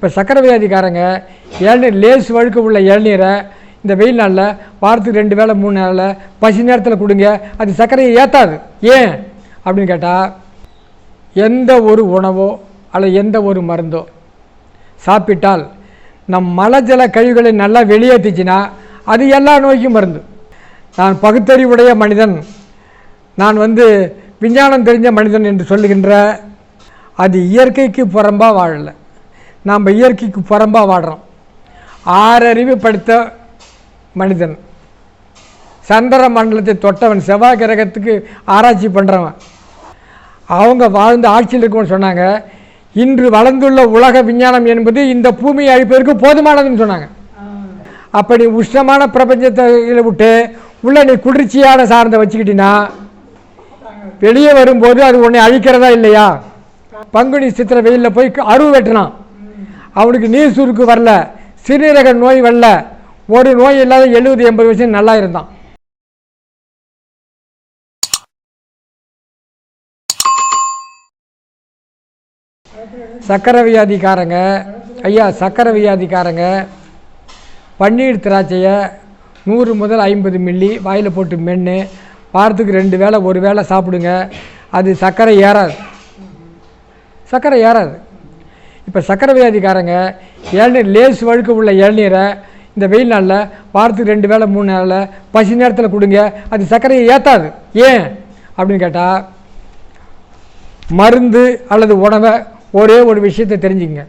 இப்போ சக்கரை வியாதிக்காரங்க இளநீர் லேஸ் வழுக்க உள்ள இளநீரை இந்த வெயில் நாளில் வாரத்துக்கு 2 வேளை 3 நாளில் பசி நேரத்தில் கொடுங்க, அது சர்க்கரையை ஏற்றாது. ஏன் அப்படின்னு கேட்டால், எந்த ஒரு உணவோ அல்லது எந்த ஒரு மருந்தோ சாப்பிட்டால் நம் மலஜல கழிவுகளை நல்லா வெளியேற்றிச்சின்னா அது எல்லா நோய்க்கும் மருந்து. நான் பகுத்தறிவுடைய மனிதன், நான் விஞ்ஞானம் தெரிஞ்ச மனிதன் என்று சொல்லுகின்ற அது இயற்கைக்கு புறம்பாக வாழலை. நாம் இயற்கைக்கு புறம்பாக வாடுறோம். 6 அறிவு படித்த மனிதன், சந்திர மண்டலத்தை தொட்டவன், செவ்வாய் கிரகத்துக்கு ஆராய்ச்சி பண்ணுறவன், அவங்க வாழ்ந்து ஆட்சியில் இருக்கும்னு சொன்னாங்க. இன்று வளர்ந்துள்ள உலக விஞ்ஞானம் என்பது இந்த பூமியை அழிப்பதற்கு போதுமானதுன்னு சொன்னாங்க. அப்படி உஷ்ணமான பிரபஞ்சத்தை விட்டு உள்ள நீ குளிர்ச்சியான சார்ந்த வச்சுக்கிட்டீங்கன்னா வெளியே வரும்போது அது உன்னை அழிக்கிறதா இல்லையா? பங்குனி சித்திரை வெயிலில் போய் அருவு வெட்டினான், அவனுக்கு நீர் சுருக்கு வரல, சிறுநீரக நோய் வரல, ஒரு நோய் இல்லாத 70-80 வருஷம் நல்லா இருந்தான். சக்கரை வியாதிக்காரங்க ஐயா, சக்கரை வியாதிக்காரங்க பன்னீர் திராட்சையை 100 முதல் 50 மில்லி வாயில் போட்டு மென்று வாரத்துக்கு 2 வேளை 1 வேளை சாப்பிடுங்க, அது சர்க்கரை ஏறாது, சர்க்கரை ஏறாது. இப்போ சக்கரை வியாதிக்காரங்க இளநீர் லேஸ் வழுக்க உள்ள இளநீரை இந்த வெயில் நாளில் வாரத்துக்கு 2 வேளை 3 நாளில் பசி நேரத்தில் கொடுங்க, அது சர்க்கரையை ஏற்றாது. ஏன் அப்படின்னு கேட்டால், மருந்து அல்லது உணவை ஒரே ஒரு விஷயத்தை தெரிஞ்சுங்க.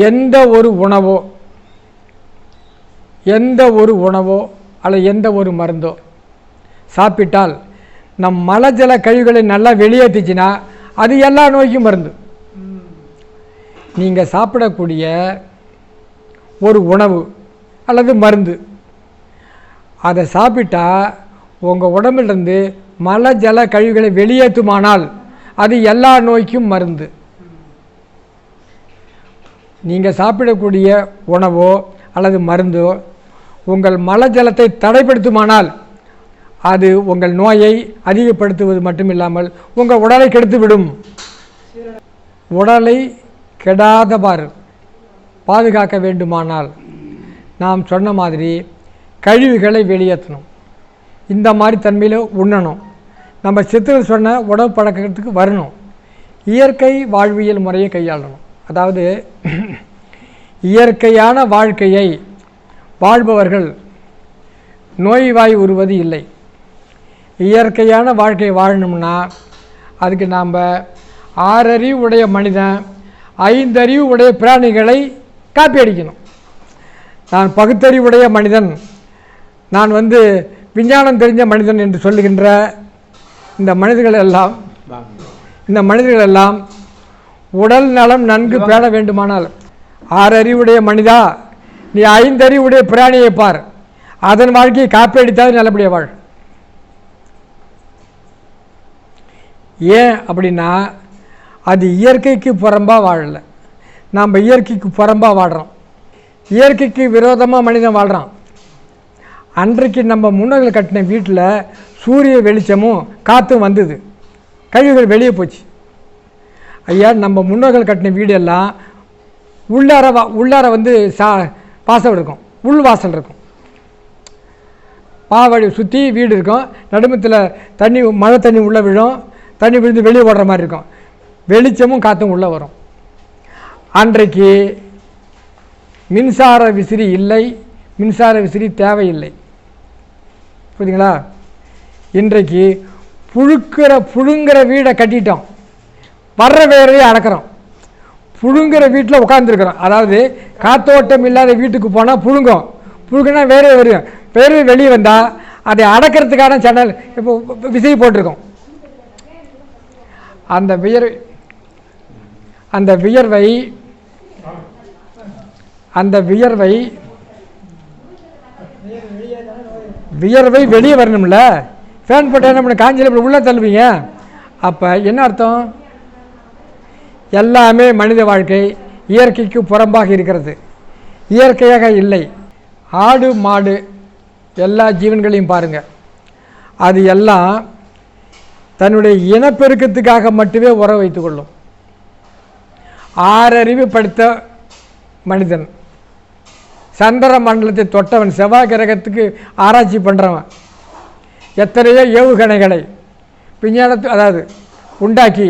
எந்த ஒரு உணவோ அல்லது எந்த ஒரு மருந்தோ சாப்பிட்டால் நம் மலஜல கழிவுகளை நல்லா வெளியேற்றிச்சின்னா அது எல்லா நோய்க்கும் மருந்து. நீங்கள் சாப்பிடக்கூடிய ஒரு உணவு அல்லது மருந்து, அதை சாப்பிட்டா உங்கள் உடம்பிலிருந்து மலஜல கழிவுகளை வெளியேற்றுமானால் அது எல்லா நோய்க்கும் மருந்து. நீங்கள் சாப்பிடக்கூடிய உணவோ அல்லது மருந்தோ உங்கள் மலஜலத்தை தடைப்படுத்துமானால் அது உங்கள் நோயை அதிகப்படுத்துவது மட்டுமில்லாமல் உங்கள் உடலை கெடுத்துவிடும். உடலை கெடாதவாறு பாதுகாக்க வேண்டுமானால் நாம் சொன்ன மாதிரி கழிவுகளை வெளியேற்றணும், இந்த மாதிரி தன்மையில் உண்ணணும், நம்ம சித்தர்கள் சொன்ன உணவு பழக்கத்துக்கு வரணும், இயற்கை வாழ்வியல் முறையை கையாளணும். அதாவது இயற்கையான வாழ்க்கையை வாழ்பவர்கள் நோய்வாய் உருவது இல்லை. இயற்கையான வாழ்க்கையை வாழணும்னா அதுக்கு நாம் 6 அறிவு உடைய மனிதன் 5 அறிவு உடைய பிராணிகளை காப்பி அடிக்கணும். நான் பகுத்தறிவுடைய மனிதன், நான் விஞ்ஞானம் தெரிஞ்ச மனிதன் என்று சொல்லுகின்ற இந்த மனிதர்கள் எல்லாம் உடல் நலம் நன்கு பேண வேண்டுமானால் 6 அறிவுடைய மனிதா, நீ 5 அறிவுடைய பிராணியை பார், அதன் வாழ்க்கையை காப்பி அடித்தாவது நல்லபடியாக வாழ். ஏன் அப்படின்னா அது இயற்கைக்கு புறம்பாக வாழலை, நாம் இயற்கைக்கு புறம்பாக வாடுறோம், இயற்கைக்கு விரோதமாக மனிதன் வாழ்கிறான். அன்றைக்கு நம்ம முன்னோர்கள் கட்டின வீட்டில் சூரிய வெளிச்சமும் காற்றும் வந்தது, கழிவுகள் வெளியே போச்சு. ஐயா, நம்ம முன்னோர்கள் கட்டின வீடெல்லாம் உள்ளார வாசல் இருக்கும், உள் வாசல் இருக்கும், பாவடி சுற்றி வீடு இருக்கும், நடுமத்தில் தண்ணி மழை தண்ணி உள்ளே விழும், தண்ணி விழுந்து வெளியே ஓடுற மாதிரி இருக்கும், வெளிச்சமும் காற்றும் உள்ளே வரும். அன்றைக்கு மின்சார விசிறி இல்லை, மின்சார விசிறி தேவையில்லை, புரியுதுங்களா? இன்றைக்கு புழுங்குற வீடை கட்டிட்டோம், வர்ற வேலையை அடக்கிறோம், புழுங்குற வீட்டில் உட்காந்துருக்குறோம். அதாவது காத்தோட்டம் இல்லாத வீட்டுக்கு போனால் புழுங்குனா வேறு வரும், வேறு வெளியே வந்தால் அதை அடக்கிறதுக்கான சேனல் இப்போ விசிறி போட்டிருக்கோம். அந்த வியர்வை வெளியே வரணும்ல. ஃபேன் போட்டால் என்ன பண்ண, காஞ்சியில் உள்ளே தள்ளுவீங்க. அப்போ என்ன அர்த்தம்? எல்லாமே மனித வாழ்க்கை இயற்கைக்கு புறம்பாக இருக்கிறது, இயற்கையாக இல்லை. ஆடு மாடு எல்லா ஜீவன்களையும் பாருங்கள், அது எல்லாம் தன்னுடைய இனப்பெருக்கத்துக்காக மட்டுமே உறவு வைத்து கொள்ளும். 6 படித்த மனிதன், சந்திர மண்டலத்தை தொட்டவன், செவ்வாய் கிரகத்துக்கு ஆராய்ச்சி பண்ணுறவன், எத்தனையோ ஏவுகணைகளை விஞ்ஞானத்து உண்டாக்கி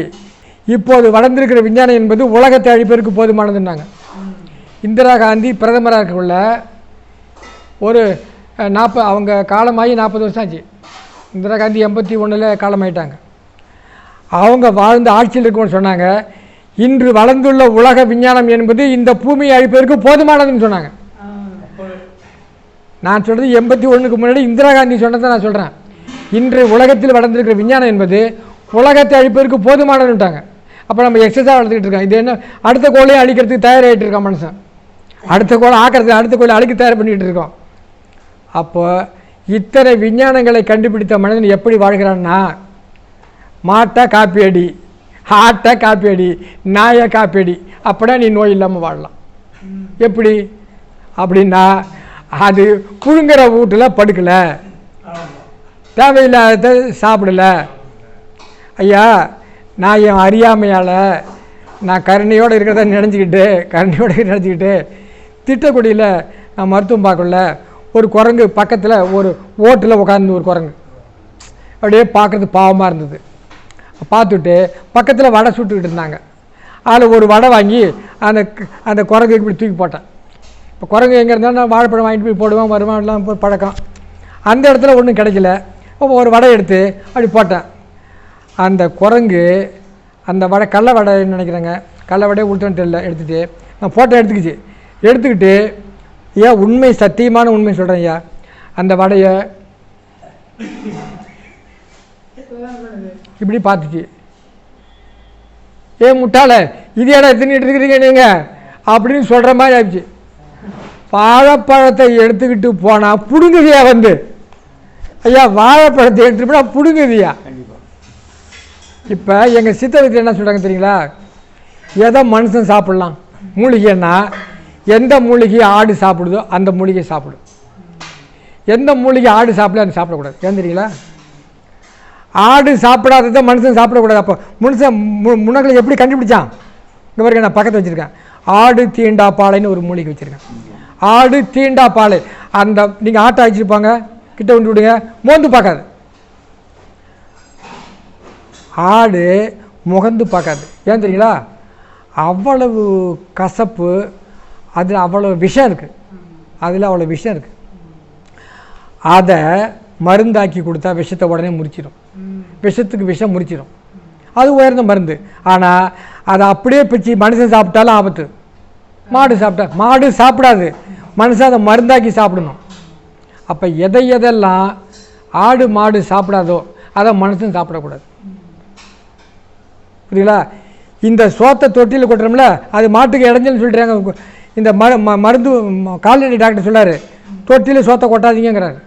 இப்போது வளர்ந்திருக்கிற விஞ்ஞானம் என்பது உலகத்தை அழிப்பதற்கு போதுமானதுன்னாங்க. இந்திரா காந்தி பிரதமராக இருக்கக்குள்ள ஒரு 40 அவங்க காலமாகி 40 வருஷம் ஆச்சு. இந்திரா காந்தி 81 காலமாயிட்டாங்க. அவங்க வாழ்ந்து ஆட்சியில் இருக்குன்னு சொன்னாங்க, இன்று வளர்ந்துள்ள உலக விஞ்ஞானம் என்பது இந்த பூமியை அழிப்பதற்கு போதுமானதுன்னு சொன்னாங்க. நான் சொல்கிறது 81க்கு முன்னாடி இந்திரா காந்தி சொன்னதை நான் சொல்கிறேன். இன்று உலகத்தில் வளர்ந்துருக்கிற விஞ்ஞானம் என்பது உலகத்தை அழிப்பதற்கு போதுமானதுன்ட்டாங்க. அப்போ நம்ம எக்ஸஸாக வளர்த்துக்கிட்டு இருக்கோம். இது என்ன, அடுத்த கோளையும் அழிக்கிறதுக்கு தயாராகிட்டு இருக்கான் மனுஷன். அடுத்த கோளை ஆக்கிறதுக்கு, அடுத்த கோளை அழிக்க தயார் பண்ணிகிட்டு இருக்கோம். அப்போ இத்தனை விஞ்ஞானங்களை கண்டுபிடித்த மனிதன் எப்படி வாழ்கிறான்னா, மாட்டை காப்பி அடி, ஆட்டை காப்பி அடி, நாயை காப்பி அடி, அப்படின்னா நீ நோய் இல்லாமல் வாழலாம். எப்படி அப்படின்னா, அது புழுங்குற வீட்டில் படுக்கலை, தேவையில்லாத சாப்பிடலை. ஐயா, நான் என் அறியாமையால் நான் கருணையோடு இருக்கிறத நினச்சிக்கிட்டு திட்டக்குடியில் நான் மருத்துவம் பார்க்கல, ஒரு குரங்கு பக்கத்தில் ஒரு ஓட்டில் உட்காந்து ஒரு குரங்கு அப்படியே பார்க்குறது பாவமாக இருந்தது. பார்த்துட்டு பக்கத்தில் வடை சுட்டுக்கிட்டு இருந்தாங்க. அதில் ஒரு வடை வாங்கி அந்த குரங்கு இப்படி தூக்கி போட்டேன். இப்போ குரங்கு எங்கே இருந்தாலும் நான் வாழைப்பழம் வாங்கிட்டு போய் போடுவேன், வருவான்லாம் போய் பழக்கம். அந்த இடத்துல ஒன்றும் கிடைக்கல. ஒரு வடை எடுத்து அப்படி போட்டேன். அந்த குரங்கு அந்த வடை கடல வடைன்னு நினைக்கிறேங்க, கடல வடையை உளுத்தன்னு தெரியல, எடுத்துகிட்டு நான் ஃபோட்டோ எடுத்துக்கிட்டு ஏன் உண்மை, சத்தியமான உண்மை சொல்கிறேன் ஐயா, அந்த வடையை இப்படி பார்த்துச்சு. முட்டாள இது ஏடா தின்னுட்டு இருக்கிறீங்க நீங்கள் அப்படின்னு சொல்கிற மாதிரி ஆயிடுச்சு. வாழைப்பழத்தை எடுத்துக்கிட்டு போனால் பிடுங்குதியா வந்து, ஐயா வாழைப்பழத்தை எடுத்துகிட்டு போனால் பிடுங்குதியா. இப்போ எங்கள் சித்தருக்கு என்ன சொல்கிறாங்க தெரியுங்களா, எதை மனுஷன் சாப்பிட்லாம், மூலிகைன்னா எந்த மூலிகை ஆடு சாப்பிடுதோ அந்த மூலிகை சாப்பிடும், எந்த மூலிகை ஆடு சாப்பிடல அது சாப்பிடக்கூடாது. ஏன் தெரியுங்களா, ஆடு சாப்பிடாததை மனுஷன் சாப்பிடக்கூடாது. அப்போ மனுஷன் முன்னங்களை எப்படி கண்டுபிடிச்சான், இங்கே வரைக்கும் நான் பக்கத்தில் வச்சுருக்கேன், ஆடு தீண்டா பாலைன்னு ஒரு மூலிகை வச்சுருக்கேன். ஆடு தீண்டா பாலை, அந்த நீங்கள் ஆட்டை அழிச்சிருப்பாங்க, கிட்ட கொண்டு விடுங்க, மோந்து பார்க்காது. ஆடு முகந்து பார்க்காது. ஏன் தெரியுங்களா, அவ்வளவு கசப்பு, அதில் அவ்வளோ விஷம் இருக்குது, அதில் அவ்வளோ விஷம் இருக்குது. அதை மருந்தாக்கி கொடுத்தா விஷத்தை உடனே முறிச்சிடும், விஷத்துக்கு விஷம் முறிச்சிடும், அது உயர்ந்த மருந்து. ஆனால் அதை அப்படியே பிச்சு மனுஷன் சாப்பிட்டாலும் ஆபத்து. மாடு சாப்பிடாது, மனுஷன் அதை மருந்தாக்கி சாப்பிடணும். அப்போ எதெல்லாம் ஆடு மாடு சாப்பிடாதோ அதை மனுஷன் சாப்பிடக்கூடாது. புரியுங்களா, இந்த சோத்தை தொட்டியில் கொட்டுறோம்ல, அது மாட்டுக்கு இடைஞ்சல்னு சொல்லிடுறாங்க. இந்த மருந்து கால்நடை டாக்டர் சொல்லார், தொட்டியில் சோத்தை கொட்டாதீங்கிறாரு.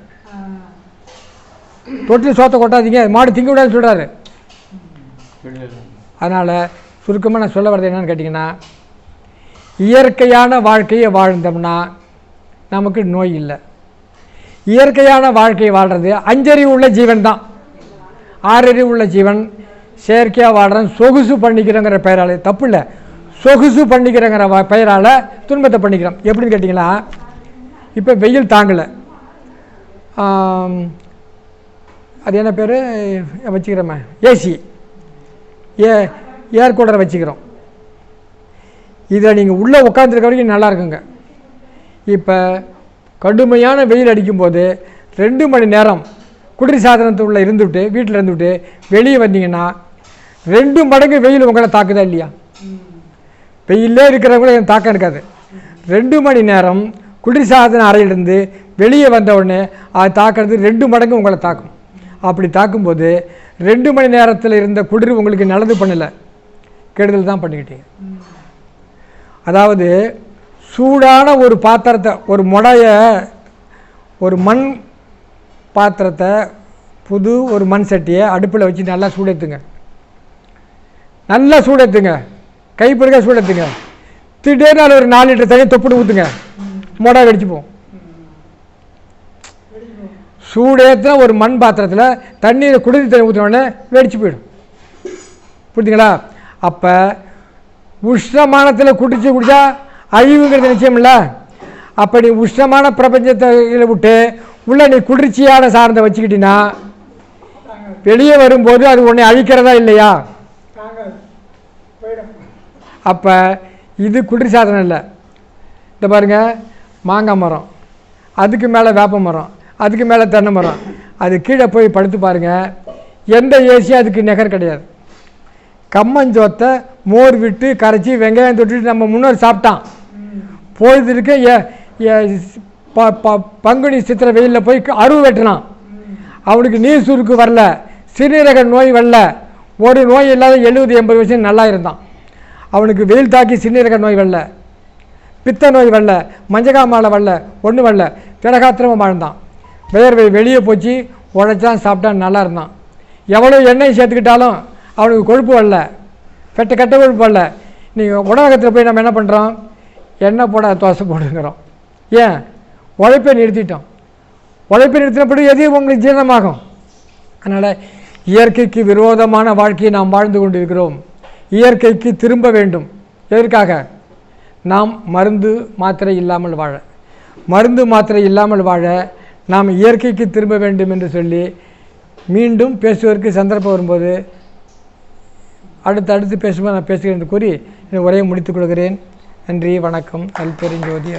தொட்டியில் சோத்தை கொட்டாதீங்க, மாடு திங்க விடாதுன்னு சொல்கிறாரு. அதனால் சுருக்கமாக நான் சொல்ல வர்றது என்னன்னு கேட்டிங்கன்னா, இயற்கையான வாழ்க்கையை வாழ்ந்தோம்னா நமக்கு நோய் இல்லை. இயற்கையான வாழ்க்கையை வாழ்கிறது 5 அறிவு உள்ள ஜீவன் தான். 6 அறிவு உள்ள ஜீவன் செயற்கையாக வாழ்கிறோம், சொகுசு பண்ணிக்கிறோங்கிற பெயரால், தப்பு இல்லை, சொகுசு பண்ணிக்கிறோங்கிற பெயரால் துன்பத்தை பண்ணிக்கிறோம். எப்படின்னு கேட்டிங்கன்னா, இப்போ வெயில் தாங்கலை, அது என்ன பேர் வச்சுக்கிறோமே, ஏசி, ஏர் கூலரை வச்சுக்கிறோம். இதில் நீங்கள் உள்ளே உட்காந்துருக்க வரைக்கும் நல்லா இருக்குங்க. இப்போ கடுமையான வெயில் அடிக்கும்போது 2 மணி நேரம் குளிர் சாதனத்துக்குள்ளே இருந்துவிட்டு, வீட்டில் இருந்துவிட்டு வெளியே வந்தீங்கன்னா 2 மடங்கு வெயில் உங்களை தாக்குதா இல்லையா? வெயிலே இருக்கிறவங்கள என் தாக்கம் இருக்காது. 2 மணி நேரம் குளிர் சாதன அறையிலிருந்து வெளியே வந்த உடனே அது தாக்கிறது 2 மடங்கு உங்களை தாக்கும். அப்படி தாக்கும்போது 2 மணி நேரத்தில் இருந்த குளிர் உங்களுக்கு நல்லது பண்ணலை, கெடுதல் தான் பண்ணிக்கிட்டீங்க. அதாவது சூடான ஒரு பாத்திரத்தை, ஒரு முடையை, ஒரு மண் பாத்திரத்தை, புது ஒரு மண் சட்டியை அடுப்பில் வச்சு நல்லா சூடேற்றுங்க, நல்லா சூடேற்றுங்க, கைப்பிடிக்க சூடேற்றுங்க. திடீர்னு அதில் ஒரு 4 லிட்டர் தண்ணி தொப்புன்னு ஊற்றுங்க, முடை வெடிச்சு போகும். சூடேற்றின ஒரு மண் பாத்திரத்தில் தண்ணீரை குடிநீர் தண்ணி ஊற்றினோடனே வெடிச்சு போயிடும். புரிஞ்சுங்களா? அப்போ உஷ்ணமானத்தில் குடித்தா அழிவுங்கிறது நிச்சயம் இல்லை. அப்படி உஷ்ணமான பிரபஞ்சத்தை விட்டு உள்ள நீ குளிர்ச்சியான சார்ந்த வச்சுக்கிட்டீங்கன்னா வெளியே வரும்போது அது உன்னை அழிக்கிறதா இல்லையா? அப்போ இது குளிர் சாதனம் இல்லை. இந்த பாருங்கள், மாங்காய் மரம், அதுக்கு மேலே வேப்ப மரம், அதுக்கு மேலே தென்னை மரம், அது கீழே போய் படுத்து பாருங்கள், எந்த ஏசியும் அதுக்கு நிகர் கிடையாது. கம்மஞ்சோத்தை மோர் விட்டு கரைச்சி வெங்காயம் தொட்டுட்டு நம்ம முன்னோர் சாப்பிட்டான். பொழுதுக்கு பங்குனி சித்திரை வெயிலில் போய் அருவு வெட்டினான். அவனுக்கு நீர் சுருக்கு வரல, சிறுநீரக நோய் வரல, ஒரு நோய் இல்லாத 70-80 வருஷம் நல்லா இருந்தான். அவனுக்கு வெயில் தாக்கி சிறுநீரக நோய் வரல, பித்த நோய் வரல, மஞ்சகாமாலை வரல, ஒன்றும் வரல, திடகாத்திரமாக வாழ்ந்தான். வேர்வை வெளியே போச்சு, உழைச்சான், சாப்பிட்டான், நல்லா இருந்தான். எவ்வளோ எண்ணெய் சேர்த்துக்கிட்டாலும் அவனுக்கு கொழுப்பு வரல, கெட்ட கொழுப்பு வரல. நீங்கள் உணவகத்தில் போய் நம்ம என்ன பண்ணுறோம்? எண்ணெய் போட தோசை போடுங்கிறோம். ஏன்? உழைப்பை நிறுத்திட்டோம். உழைப்பை நிறுத்தினப்படி எதையும் உங்களுக்கு ஜீரணமாகும். அதனால் இயற்கைக்கு விரோதமான வாழ்க்கையை நாம் வாழ்ந்து கொண்டிருக்கிறோம். இயற்கைக்கு திரும்ப வேண்டும். எதற்காக? நாம் மருந்து மாத்திரை இல்லாமல் வாழ, மருந்து மாத்திரை இல்லாமல் வாழ நாம் இயற்கைக்கு திரும்ப வேண்டும் என்று சொல்லி மீண்டும் பேசுவதற்கு சந்தர்ப்பம் வரும்போது அடுத்து பேசும்போது நான் பேசுகிறேன் என்று கூறி உரையை முடித்துக் கொள்கிறேன். நன்றி, வணக்கம். அல்பெருஞ்சோதி.